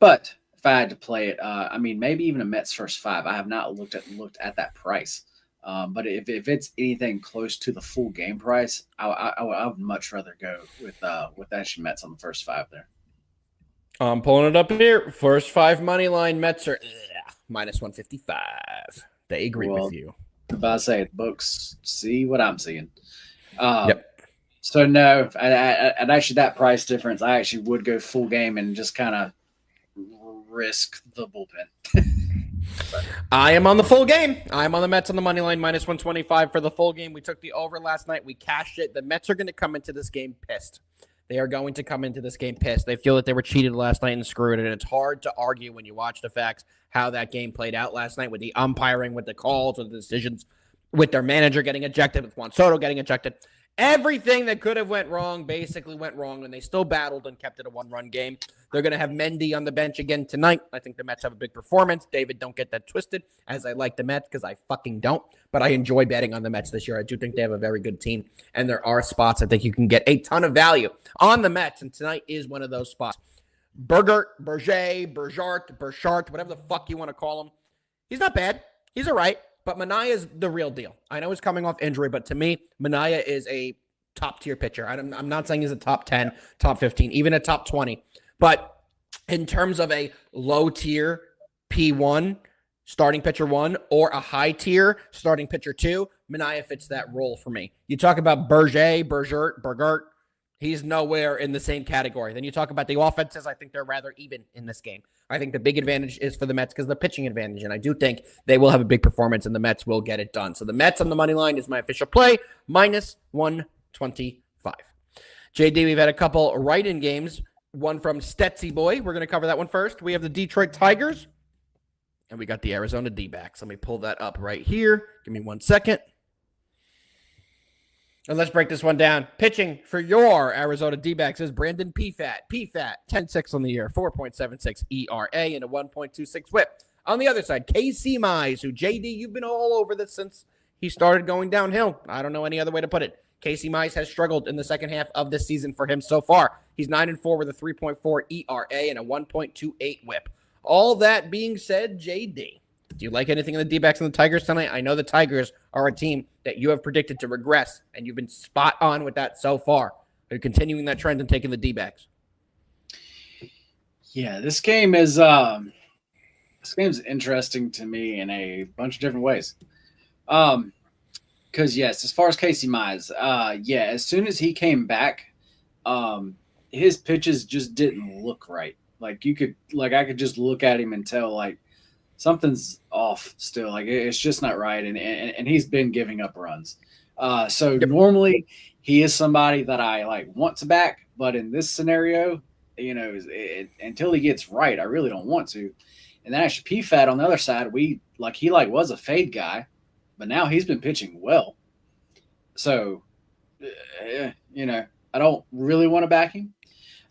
But if I had to play it, maybe even a Mets first 5. I have not looked at that price. But if it's anything close to the full game price, I would much rather go with actually Mets on the first 5 there. I'm pulling it up here. First 5 money line Mets are minus 155. They agree with you. But I say books see what I'm seeing. Yep. So no, and actually that price difference, I actually would go full game and just kind of risk the bullpen. I am on the full game. I am on the Mets on the money line, minus 125 for the full game. We took the over last night. We cashed it. The Mets are going to come into this game pissed. They are going to come into this game pissed. They feel that they were cheated last night and screwed it. And it's hard to argue when you watch the facts how that game played out last night with the umpiring, with the calls, with the decisions, with their manager getting ejected, with Juan Soto getting ejected. Everything that could have went wrong basically went wrong, and they still battled and kept it a one-run game. They're going to have Mendy on the bench again tonight. I think the Mets have a big performance. David, don't get that twisted, as I like the Mets, because I fucking don't. But I enjoy betting on the Mets this year. I do think they have a very good team, and there are spots I think you can get a ton of value on the Mets, and tonight is one of those spots. Burgert, Burchart, whatever the fuck you want to call him. He's not bad. He's all right. But Manaea is the real deal. I know he's coming off injury, but to me, Manaea is a top-tier pitcher. I'm not saying he's a top 10, top 15, even a top 20. But in terms of a low-tier P1, starting pitcher 1, or a high-tier starting pitcher 2, Manaea fits that role for me. You talk about Burgert, he's nowhere in the same category. Then you talk about the offenses, I think they're rather even in this game. I think the big advantage is for the Mets because the pitching advantage, and I do think they will have a big performance and the Mets will get it done. So the Mets on the money line is my official play, minus 125. JD, we've had a couple write-in games, one from Stetsy Boy. We're going to cover that one first. We have the Detroit Tigers, and we got the Arizona D-backs. Let me pull that up right here. Give me 1 second. And let's break this one down. Pitching for your Arizona D-backs is Brandon Pfaadt. 10-6 on the year, 4.76 ERA, and a 1.26 whip. On the other side, Casey Mize, who, JD, you've been all over this since he started going downhill. I don't know any other way to put it. Casey Mize has struggled in the second half of this season for him so far. He's 9-4 with a 3.4 ERA and a 1.28 whip. All that being said, JD, do you like anything in the D-backs and the Tigers tonight? I know the Tigers are a team that you have predicted to regress, and you've been spot on with that so far. Are you continuing that trend and taking the D-backs? Yeah, this game's interesting to me in a bunch of different ways. Because yes, as far as Casey Mize, as soon as he came back, his pitches just didn't look right. I could just look at him and tell something's off still. It's just not right. And he's been giving up runs. Normally he is somebody that I want to back, but in this scenario, until he gets right, I really don't want to. And then actually Pfaadt on the other side, he was a fade guy, but now he's been pitching well. So, I don't really want to back him.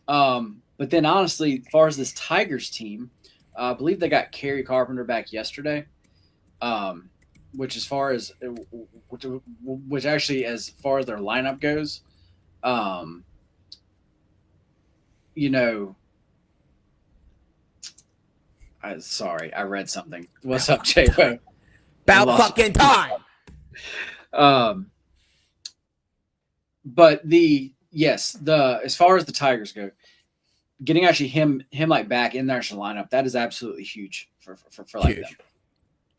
But then honestly, as far as this Tigers team, I believe they got Kerry Carpenter back yesterday, which as far as their lineup goes, I read something. What's up, J-Bo? About fucking time. But as far as the Tigers go, getting actually him back in their lineup, that is absolutely huge for huge. Them.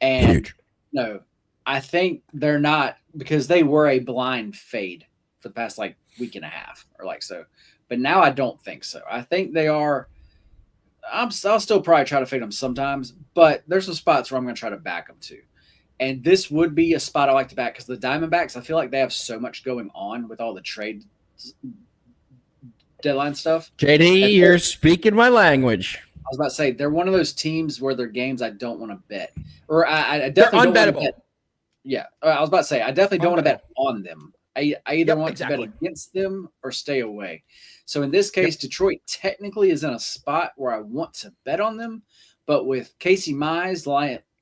And huge. No, I think they're not, because they were a blind fade for the past week and a half or so. But now I don't think so. I think they are. I'll still probably try to fade them sometimes, but there's some spots where I'm going to try to back them too. And this would be a spot I like to back because the Diamondbacks, I feel like they have so much going on with all the trade deadline stuff. JD, you're speaking my language. I was about to say they're one of those teams where their games I don't want to bet, or I definitely they're unbettable. Don't want to bet. Yeah, I was about to say I definitely don't want to bet on them. I either want to bet against them or stay away. So in this case, Detroit technically is in a spot where I want to bet on them, but with Casey Mize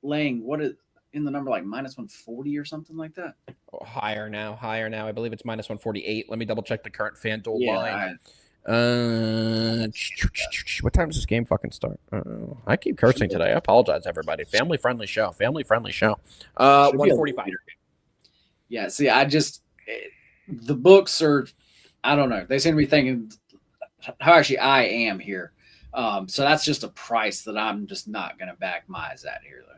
laying what is in the number minus 140 or something like that. Oh, higher now. I believe it's minus 148. Let me double check the current FanDuel line. What time does this game fucking start? I keep cursing today. I apologize, everybody. Family friendly show. 145. Yeah. See, the books are, I don't know. They seem to be thinking how actually I am here. So that's just a price that I'm just not going to back Mize at here, though.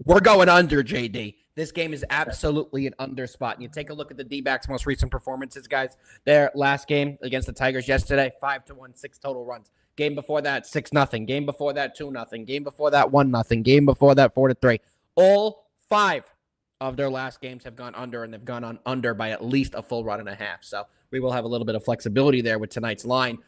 We're going under, JD. This game is absolutely an under spot. And you take a look at the D-backs' most recent performances, guys. Their last game against the Tigers yesterday, 5-1, 6 total runs. Game before that, 6-0. Game before that, 2-0. Game before that, 1-0. Game before that, 4-3. All 5 of their last games have gone under, and they've gone on under by at least a full run and a half. So we will have a little bit of flexibility there with tonight's line.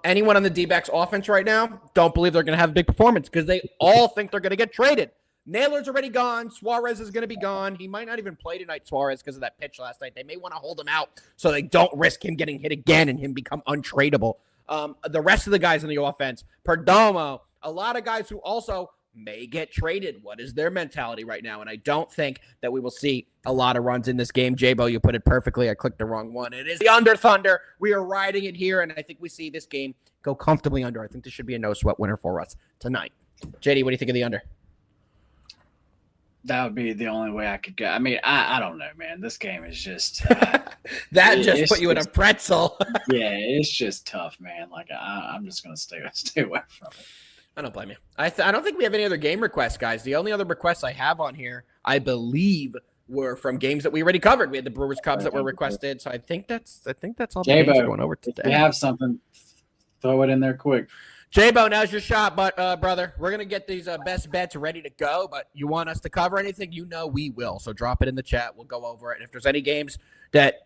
Anyone on the D-backs offense right now, don't believe they're going to have a big performance because they all think they're going to get traded. Naylor's already gone. Suarez is going to be gone. He might not even play tonight, Suarez, because of that pitch last night. They may want to hold him out so they don't risk him getting hit again and him become untradeable. The rest of the guys in the offense, Perdomo, a lot of guys who also may get traded. What is their mentality right now? And I don't think that we will see a lot of runs in this game. J-Bo, you put it perfectly. I clicked the wrong one. It is the under Thunder. We are riding it here, and I think we see this game go comfortably under. I think this should be a no-sweat winner for us tonight. JD, what do you think of the under? That would be the only way I could go. I mean, I don't know, man. This game is just that just put you in a pretzel. Yeah, it's just tough, man. Like I'm just gonna stay away from it. I don't blame you. I don't think we have any other game requests, guys. The only other requests I have on here, I believe, were from games that we already covered. We had the Brewers Cubs that were requested, so I think that's all the games going over today. If you have something, throw it in there quick. J-Bo, now's your shot, but brother, we're gonna get these best bets ready to go. But you want us to cover anything, you know we will. So drop it in the chat. We'll go over it. And if there's any games that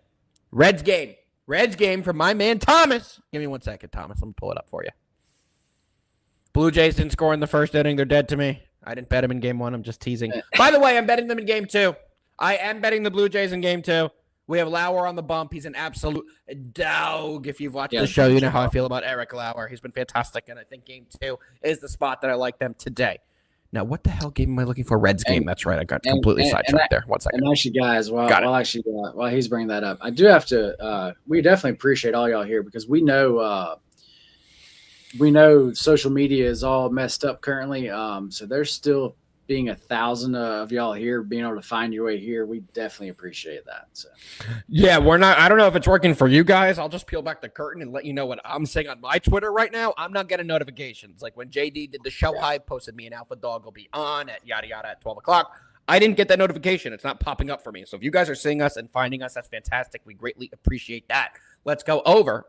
Reds game from my man Thomas. Give me 1 second, Thomas. Let me pull it up for you. Blue Jays didn't score in the first inning. They're dead to me. I didn't bet them in game 1. I'm just teasing. By the way, I'm betting them in game 2. I am betting the Blue Jays in game 2. We have Lauer on the bump. He's an absolute dog. If you've watched the show, you know how I feel about Eric Lauer. He's been fantastic, and I think game 2 is the spot that I like them today. Now, what the hell game am I looking for? Reds game. That's right. I got completely sidetracked there. 1 second. And actually, guys, while he's bringing that up, I do have to we definitely appreciate all y'all here because we know social media is all messed up currently. So there's still being 1,000 of y'all here, being able to find your way here, we definitely appreciate that. So, yeah, we're not. I don't know if it's working for you guys. I'll just peel back the curtain and let you know what I'm saying on my Twitter right now. I'm not getting notifications. Like when JD did the show hype, posted me and AlphaDog will be on at yada yada at 12 o'clock. I didn't get that notification. It's not popping up for me. So if you guys are seeing us and finding us, that's fantastic. We greatly appreciate that. Let's go over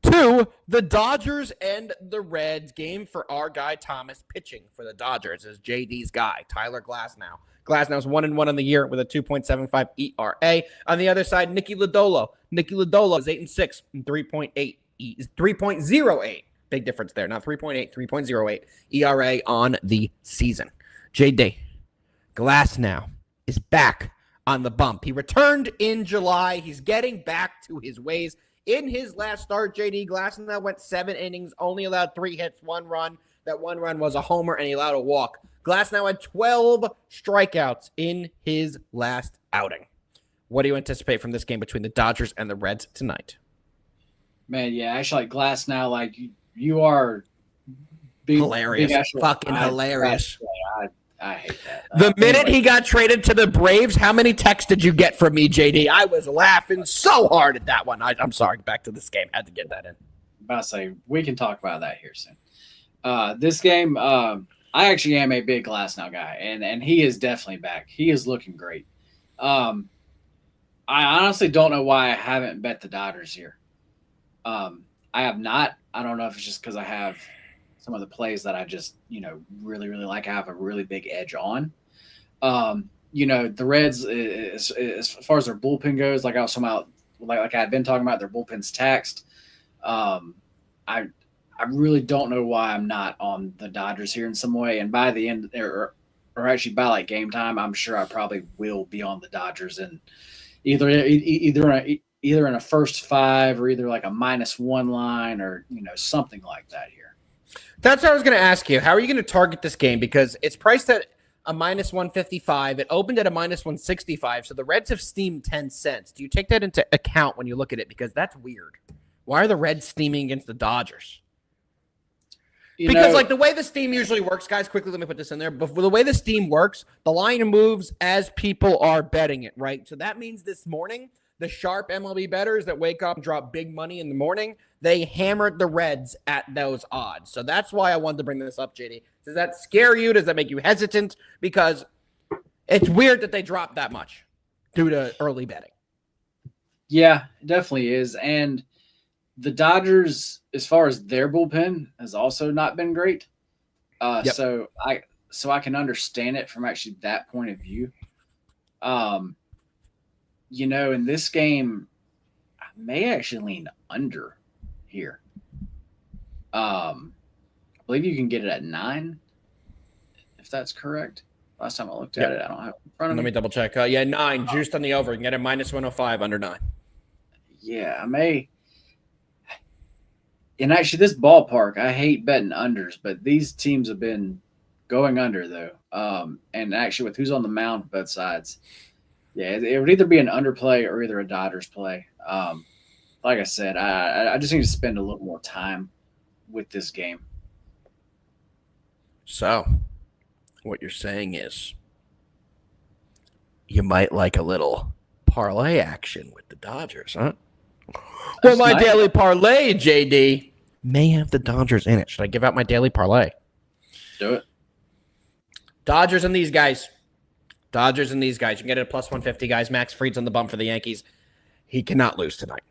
to the Dodgers and the Reds game for our guy Thomas. Pitching for the Dodgers is JD's guy, Tyler Glasnow. Glasnow's 1-1 on the year with a 2.75 ERA. On the other side, Nicky Lodolo. Nicky Lodolo is 8-6 and 3.08. Big difference there. Not 3.8, 3.08 ERA on the season. JD Glasnow is back on the bump. He returned in July. He's getting back to his ways. In his last start, J.D. Glasnow went 7 innings, only allowed 3 hits, 1 run. That 1 run was a homer, and he allowed a walk. Glasnow had 12 strikeouts in his last outing. What do you anticipate from this game between the Dodgers and the Reds tonight? Man, yeah, actually, Glasnow, like you are hilarious, fucking hilarious. I hate that. The minute he got traded to the Braves, how many texts did you get from me, JD? I was laughing so hard at that one. I'm sorry. Back to this game. Had to get that in. I'm about to say, we can talk about that here soon. This game, I actually am a big Glasnow guy, and he is definitely back. He is looking great. I honestly don't know why I haven't bet the Dodgers here. I have not. I don't know if it's just because I have – some of the plays that I just, really, really like. I have a really big edge on. The Reds, as far as their bullpen goes, like I was talking about, like I had been talking about, their bullpen's taxed. I really don't know why I'm not on the Dodgers here in some way. And by the end, or actually by like game time, I'm sure I probably will be on the Dodgers and either in a first 5 or either like a -1 line or something like that here. That's what I was going to ask you. How are you going to target this game? Because it's priced at a -155. It opened at a -165. So the Reds have steamed 10 cents. Do you take that into account when you look at it? Because that's weird. Why are the Reds steaming against the Dodgers? Because the way the steam usually works, guys, quickly, let me put this in there. But the way the steam works, the line moves as people are betting it, right? So that means this morning, the sharp MLB bettors that wake up and drop big money in the morning, they hammered the Reds at those odds. So that's why I wanted to bring this up, JD. Does that scare you? Does that make you hesitant? Because It's weird that they dropped that much due to early betting. Yeah, it definitely is. And the Dodgers, as far as their bullpen, has also not been great. Yep. So I can understand it from actually that point of view. In this game, I may actually lean under here. I believe you can get it at 9, if that's correct. Last time I looked at it, I don't have it in front of me. Let me double check. 9, juiced on the over. You can get a -105 under 9. Yeah, I may. And actually, this ballpark, I hate betting unders, but these teams have been going under, though. And actually, with who's on the mound both sides, yeah, it would either be an underplay or either a Dodgers play. Like I said, I just need to spend a little more time with this game. So, what you're saying is you might like a little parlay action with the Dodgers, huh? Well, my daily parlay, JD, may have the Dodgers in it. Should I give out my daily parlay? Do it. Dodgers and these guys. Dodgers and these guys. You can get it at +150, guys. Max Fried's on the bump for the Yankees. He cannot lose tonight.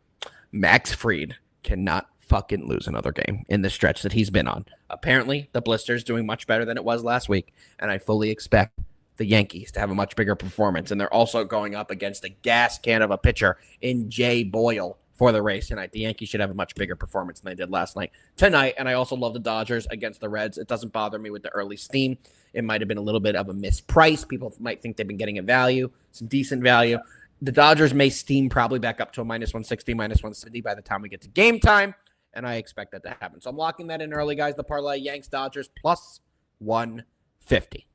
Max Fried cannot fucking lose another game in the stretch that he's been on. Apparently, the blister's doing much better than it was last week, and I fully expect the Yankees to have a much bigger performance. And they're also going up against a gas can of a pitcher in Jay Boyle for the race tonight. The Yankees should have a much bigger performance than they did last night tonight. And I also love the Dodgers against the Reds. It doesn't bother me with the early steam. It might have been a little bit of a misprice. People might think they've been getting a value, some decent value. The Dodgers may steam probably back up to a -160, -170 by the time we get to game time. And I expect that to happen. So I'm locking that in early, guys. The parlay, Yanks, Dodgers, +150.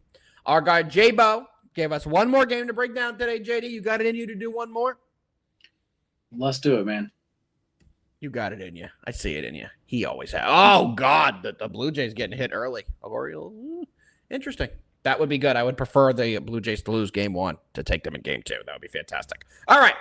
Our guy, J-Bo, gave us one more game to break down today. JD, you got it in you to do one more? Let's do it, man. You got it in you. I see it in you. He always has. Oh, God, the Blue Jays getting hit early. Oriole, interesting. That would be good. I would prefer the Blue Jays to lose game 1 to take them in game 2. That would be fantastic. All right,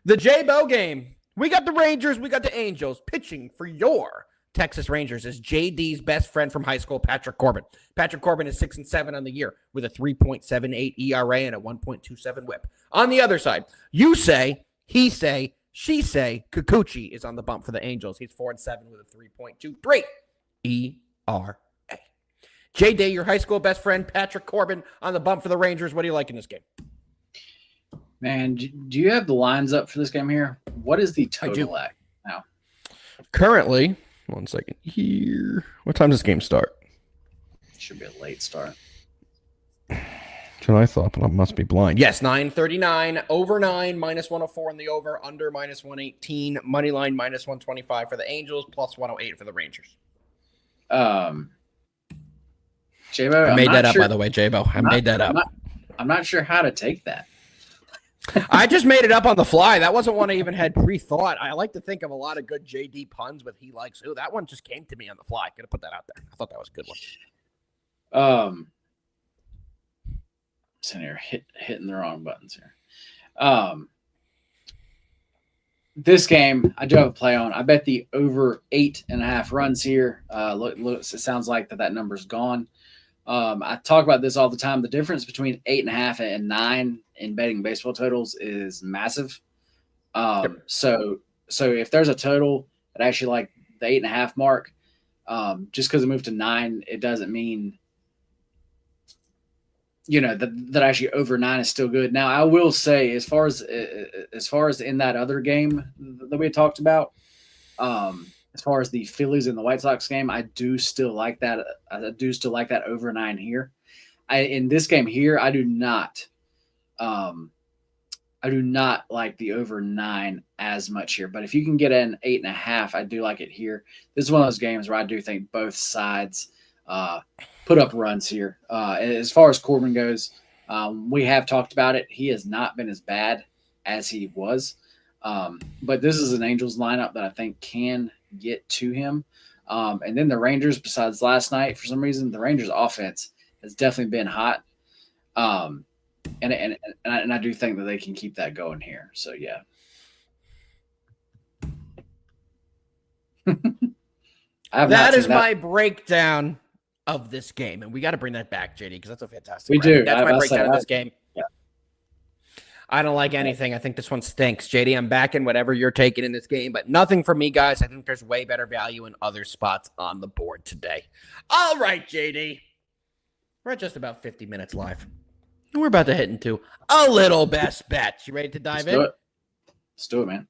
the J-Bo game. We got the Rangers. We got the Angels. Pitching for your Texas Rangers is JD's best friend from high school, Patrick Corbin. Patrick Corbin is 6-7 on the year with a 3.78 ERA and a 1.27 WHIP. On the other side, you say, he say, she say, Kikuchi is on the bump for the Angels. He's 4-7 with a 3.23 ERA. JD, your high school best friend, Patrick Corbin, on the bump for the Rangers. What do you like in this game? Man, do you have the lines up for this game here? What is the total at now? Currently, 1 second here. What time does this game start? Should be a late start. So I thought, but I must be blind. Yes, 9:39, over 9, -104 on the over, under -118, money line -125 for the Angels, +108 for the Rangers. J-Bo, I made that up, by the way, J-Bo. I made that up. I'm not sure how to take that. I just made it up on the fly. That wasn't one I even had pre-thought. I like to think of a lot of good JD puns with he likes who. That one just came to me on the fly. Gotta put that out there. I thought that was a good one. Sitting here hitting the wrong buttons here. This game, I do have a play on. I bet the over 8.5 runs here. Look, it sounds like that number's gone. I talk about this all the time. The difference between 8.5 and 9 in betting baseball totals is massive. So if there's a total that actually like the 8.5 mark, just because it moved to 9, it doesn't mean that actually over 9 is still good. Now, I will say, as far as in that other game that we had talked about, as far as the Phillies and the White Sox game, I do still like that. I do still like that over 9 here. In this game here, I do not like the over 9 as much here. But if you can get an 8.5, I do like it here. This is one of those games where I do think both sides put up runs here. As far as Corbin goes, we have talked about it. He has not been as bad as he was. But this is an Angels lineup that I think can get to him. And then the Rangers, besides last night, for some reason, the Rangers offense has definitely been hot. And I do think that they can keep that going here. So, yeah. That is my breakdown of this game. And we got to bring that back, JD, because that's a fantastic We do. That's my breakdown of this game. I don't like anything. I think this one stinks. JD, I'm backing whatever you're taking in this game, but nothing for me, guys. I think there's way better value in other spots on the board today. All right, JD. We're at just about 50 minutes live. And we're about to hit into a little best bet. You ready to dive in? Let's do it, man.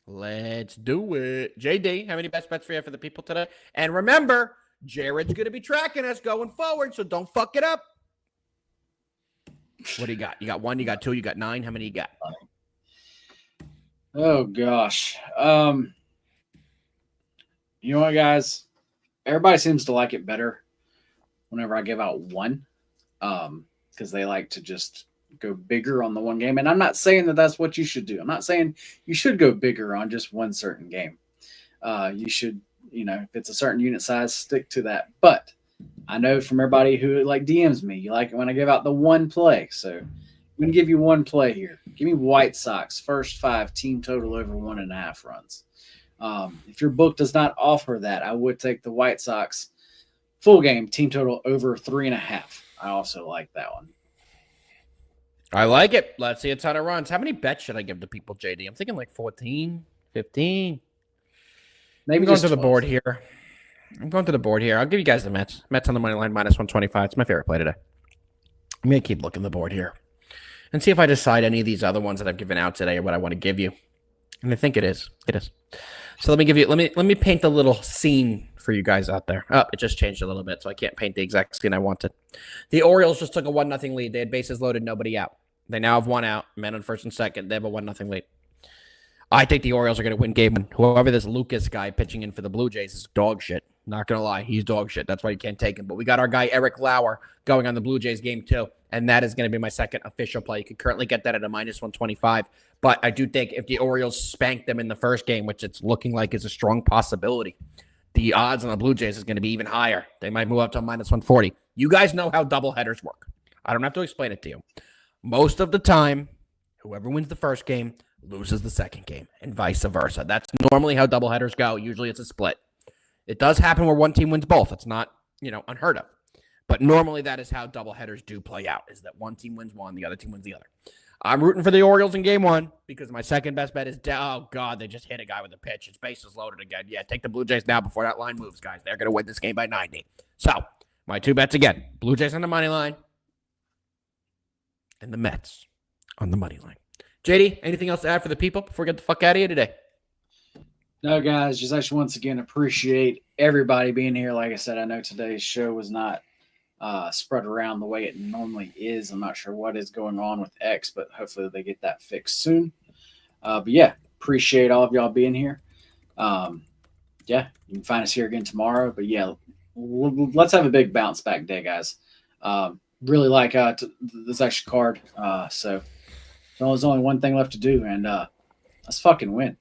Let's do it. JD, how many best bets for you for the people today? And remember, Jared's going to be tracking us going forward, so don't fuck it up. What do you got? You got 1, you got 2, you got 9. How many you got? Oh, gosh. You know what, guys? Everybody seems to like it better whenever I give out 1, because they like to just go bigger on the one game. And I'm not saying that that's what you should do. I'm not saying you should go bigger on just one certain game. You should, if it's a certain unit size, stick to that. But I know from everybody who DMs me, you like it when I give out the one play. So I'm going to give you one play here. Give me White Sox, first 5, team total over 1.5 runs. If your book does not offer that, I would take the White Sox full game, team total over 3.5. I also like that one. I like it. Let's see a ton of runs. How many bets should I give to people, JD? I'm thinking 14, 15. Maybe I'm going to the board here. I'll give you guys the Mets. Mets on the money line, -125. It's my favorite play today. I'm going to keep looking at the board here and see if I decide any of these other ones that I've given out today or what I want to give you. And I think it is. It is. So let me paint a little scene for you guys out there. Oh, it just changed a little bit, so I can't paint the exact scene I wanted. The Orioles just took a 1-0 lead. They had bases loaded, nobody out. They now have 1 out, men on first and second. They have a 1-0 lead. I think the Orioles are going to win game 1. Whoever this Lucas guy pitching in for the Blue Jays is dog shit. Not going to lie. He's dog shit. That's why you can't take him. But we got our guy Eric Lauer going on the Blue Jays game 2, and that is going to be my second official play. You can currently get that at a -125. But I do think if the Orioles spank them in the first game, which it's looking like is a strong possibility, the odds on the Blue Jays is going to be even higher. They might move up to a -140. You guys know how doubleheaders work. I don't have to explain it to you. Most of the time, whoever wins the first game loses the second game, and vice versa. That's normally how doubleheaders go. Usually it's a split. It does happen where one team wins both. It's not, unheard of. But normally that is how doubleheaders do play out, is that one team wins one, the other team wins the other. I'm rooting for the Orioles in game 1 because my second best bet is, oh, God, they just hit a guy with a pitch. His bases loaded again. Yeah, take the Blue Jays now before that line moves, guys. They're going to win this game by 90. So, my 2 bets again. Blue Jays on the money line and the Mets on the money line. JD, anything else to add for the people before we get the fuck out of here today? No, guys, just actually once again appreciate everybody being here. Like I said, I know today's show was not spread around the way it normally is. I'm not sure what is going on with X, but hopefully they get that fixed soon. But yeah, appreciate all of y'all being here. Yeah, you can find us here again tomorrow. But yeah, let's have a big bounce back day, guys. Really like this extra card. So there's only one thing left to do, and let's fucking win.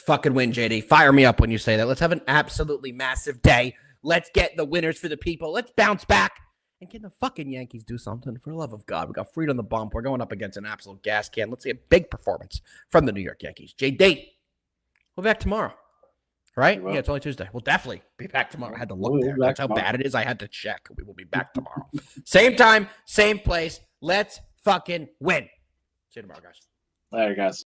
Fucking win, JD. Fire me up when you say that. Let's have an absolutely massive day. Let's get the winners for the people. Let's bounce back and can the fucking Yankees do something. For the love of God, we got Freed on the bump. We're going up against an absolute gas can. Let's see a big performance from the New York Yankees. JD, we'll be back tomorrow, right? Yeah, it's only Tuesday. We'll definitely be back tomorrow. I had to look there. That's how bad it is. I had to check. We will be back tomorrow. Same time, same place. Let's fucking win. See you tomorrow, guys. Later, guys.